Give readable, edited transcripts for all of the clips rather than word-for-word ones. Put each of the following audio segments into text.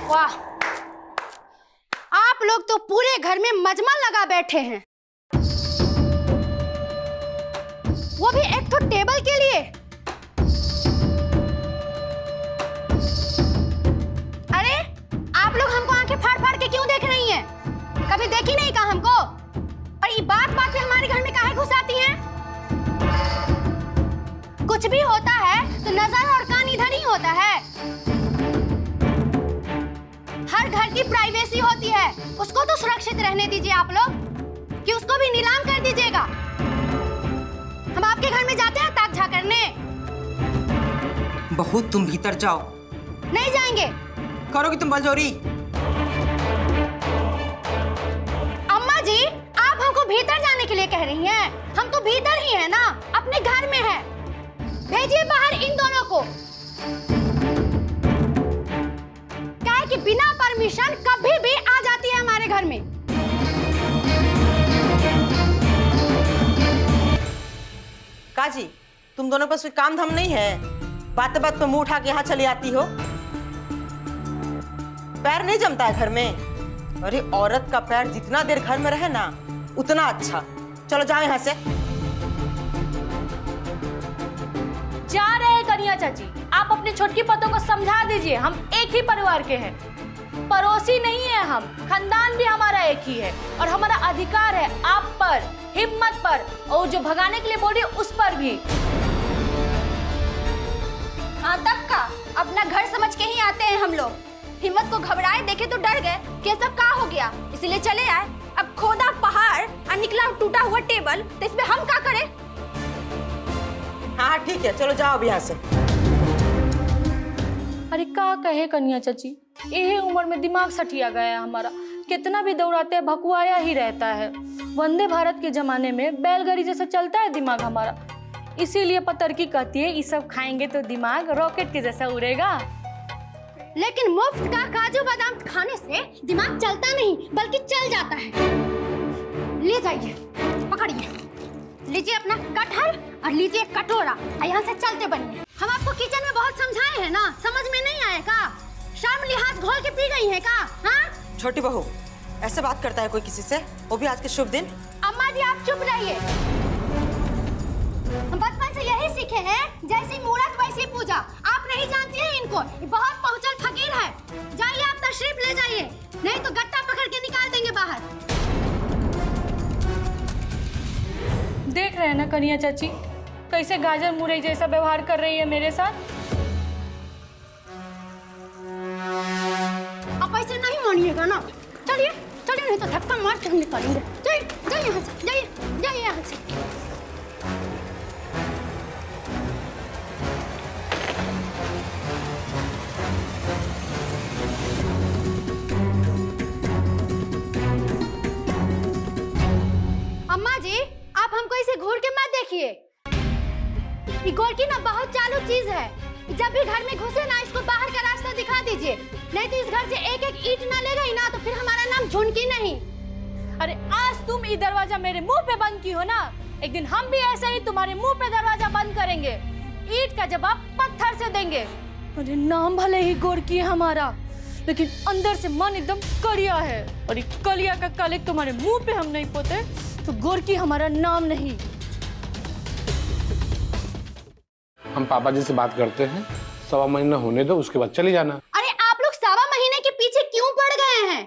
वाह, आप लोग तो पूरे घर में मजमा लगा बैठे हैं, वो भी एक तो टेबल के लिए। अरे आप लोग हमको आंखें फाड़ फाड़ के क्यों देख रही हैं? कभी देखी नहीं का हमको? और ये बात बात पे हमारे घर में काहे घुस आती हैं? कुछ भी होता है तो नजर और कान इधर ही होता है। हर घर की प्राइवेसी होती है, उसको तो सुरक्षित रहने दीजिए आप लोग, कि उसको भी नीलाम कर दीजिएगा। हम आपके घर में जाते हैं ताक झांक करने। बहू तुम भीतर जाओ। नहीं जाएंगे। करोगी तुम बलजोरी? अम्मा जी, आप हमको भीतर जाने के लिए कह रही हैं? हम तो भीतर ही है ना, अपने घर में है। भेजिए बाहर इन दोनों को। क्या है कि बिना परमिशन कभी भी आ जाती है हमारे घर में। काजी, तुम दोनों पास कोई काम धाम नहीं है? बात बात पे मुंह उठा के यहाँ चली आती हो। पैर नहीं जमता है घर में? अरे औरत का पैर जितना देर घर में रहे ना उतना अच्छा। चलो जाओ यहाँ से। जा रहे हैं कन्या चाची, आप अपने छोटकी पतों को समझा दीजिए, हम एक ही परिवार के हैं, पड़ोसी नहीं है हम, खानदान भी हमारा एक ही है और हमारा अधिकार है आप पर, हिम्मत पर, और जो भगाने के लिए बोली उस पर भी। हाँ तब का, अपना घर समझ के ही आते हैं हम लोग। हिम्मत को घबराए देखे तो डर गए कि सब का हो गया, इसलिए चले आए। अब खोदा पहाड़ और निकला टूटा हुआ टेबल, तो इसमें हम क्या करें? हाँ ठीक है, चलो जाओ अब यहाँ से। अरे का कहे कन्या चाची, यही उम्र में दिमाग सठिया गया है हमारा, कितना भी दौड़ाते हैं भकुआया ही रहता है। वंदे भारत के जमाने में बैलगाड़ी जैसा चलता है दिमाग हमारा, इसीलिए पतरकी कहती है ये सब खाएंगे तो दिमाग रॉकेट के जैसा उड़ेगा। लेकिन मुफ्त का काजू बादाम खाने से दिमाग चलता नहीं बल्कि चल जाता है। ले जाइए, पकड़िए, लीजिए अपना कटहल और लीजिए कटोरा, यहाँ से चलते बनिए। हम आपको किचन में बहुत समझाए हैं ना, समझ में नहीं आए का? शर्म लिहाज घोल के पी गई है का? हाँ छोटी बहू, ऐसे बात करता है कोई किसी से, वो भी आज के शुभ दिन? अम्मा जी आप चुप रहिए। हम बचपन से यही सीखे हैं, जैसी मूरत वैसी पूजा। आप नहीं जानती हैं इनको, ये बहुत पहुंचल फकीर है। जाइए आप तशरीफ ले जाइए, नहीं तो गट्टा पकड़ के निकाल देंगे बाहर। देख रहे हैं ना कन्या चाची, कैसे गाजर मुरई जैसा व्यवहार कर रही है मेरे साथ। आप ऐसे नहीं मानिएगा ना। चलिए चलिए, नहीं तो धक्का मार के हम निकालेंगे। जाइए जाइए यहाँ से, जाइए जाइए यहाँ से। अम्मा जी आप हमको इसे घूर के मत देखिए। ये गोरकी ना बहुत चालू चीज है, जब भी घर में घुसे ना इसको बाहर का रास्ता दिखा दीजिए, नहीं तो इस घर से एक एक ईंट ना ले गई ना तो फिर हमारा नाम झुनकी नहीं। अरे आज तुम ये दरवाजा मेरे मुंह पे बंद की हो ना, एक दिन हम भी ऐसे ही तुम्हारे मुंह पे दरवाजा बंद करेंगे, ईंट का जवाब पत्थर से देंगे। अरे नाम भले ही गोरकी है हमारा, लेकिन अंदर से मन एकदम कलिया है, और ये कलिया का कलंक तुम्हारे मुंह पे हम नहीं पोते तो गोरकी हमारा नाम नहीं। हम पापा जी से बात करते हैं, 1.25 महीना होने दो, उसके बाद चली जाना। अरे आप लोग 1.25 महीने के पीछे क्यों पड़ गए हैं?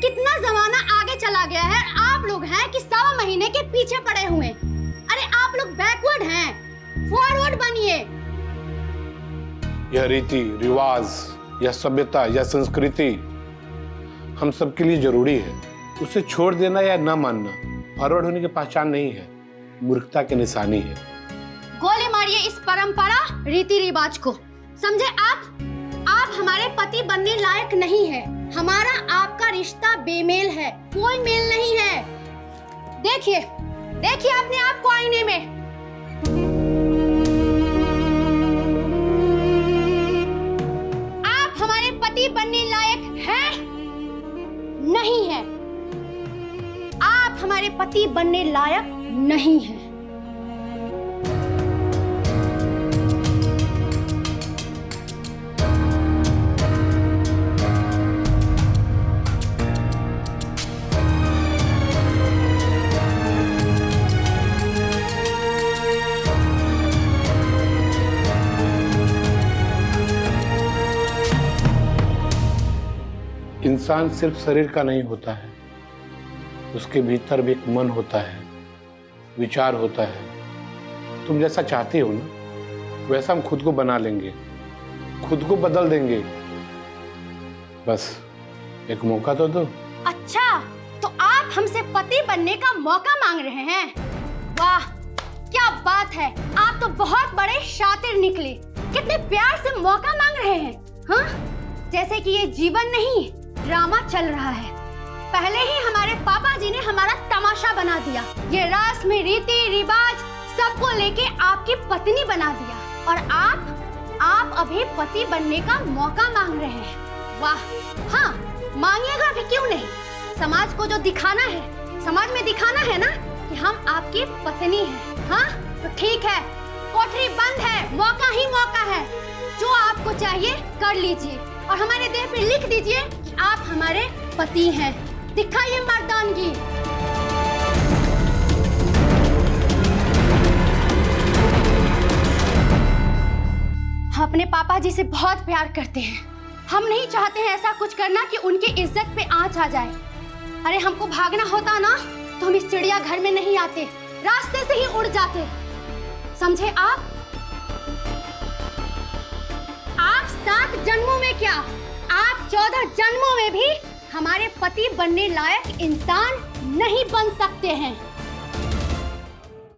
कितना जमाना आगे चला गया है, आप लोग हैं कि 1.25 महीने के पीछे पड़े हुए। अरे आप लोग बैकवर्ड हैं, फॉरवर्ड बनिए। यह रीति रिवाज, यह सभ्यता, यह संस्कृति हम सबके लिए जरूरी है। उसे छोड़ देना या न मानना फॉरवर्ड होने की पहचान नहीं है, मूर्खता की निशानी है। गोले मारिए इस परंपरा रीति रिवाज को, समझे आप हमारे पति बनने लायक नहीं है। हमारा आपका रिश्ता बेमेल है, कोई मेल नहीं है। देखिए देखिए अपने आप को आईने में। आप हमारे पति बनने लायक हैं? नहीं है। आप हमारे पति बनने लायक नहीं है। इंसान सिर्फ शरीर का नहीं होता है, उसके भीतर भी एक मन होता है, विचार होता है। तुम जैसा चाहती हो ना वैसा हम खुद को बना लेंगे, खुद को बदल देंगे। बस एक मौका तो दो। अच्छा, तो आप हमसे पति बनने का मौका मांग रहे हैं? वाह, क्या बात है, आप तो बहुत बड़े शातिर निकले। कितने प्यार से मौका मांग रहे हैं। हाँ, जैसे कि ये जीवन नहीं ड्रामा चल रहा है। पहले ही हमारे पापा जी ने हमारा तमाशा बना दिया, ये रस्म रीति रिवाज सबको लेके आपकी पत्नी बना दिया, और आप अभी पति बनने का मौका मांग रहे हैं। वाह, हाँ मांगिएगा भी क्यों नहीं। समाज को जो दिखाना है, समाज में दिखाना है ना कि हम आपकी पत्नी हैं। हाँ तो ठीक है, कोठरी बंद है, मौका ही मौका है। जो आपको चाहिए कर लीजिए और हमारे देह पे लिख दीजिए कि आप हमारे पति हैं। दिखाइए मर्दानगी। हम अपने पापा जी से बहुत प्यार करते हैं। हम नहीं चाहते हैं ऐसा कुछ करना कि उनकी इज्जत पे आंच आ जाए। अरे हमको भागना होता ना तो हम इस चिड़िया घर में नहीं आते, रास्ते से ही उड़ जाते। समझे आप? 7 जन्मों में क्या, आप 14 जन्मों में भी हमारे पति बनने लायक इंसान नहीं बन सकते हैं।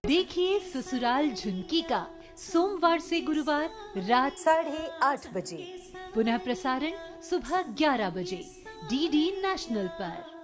देखिए ससुराल झुनकी का सोमवार से गुरुवार रात 8:30 बजे। पुनः प्रसारण सुबह 11 बजे DD नेशनल पर।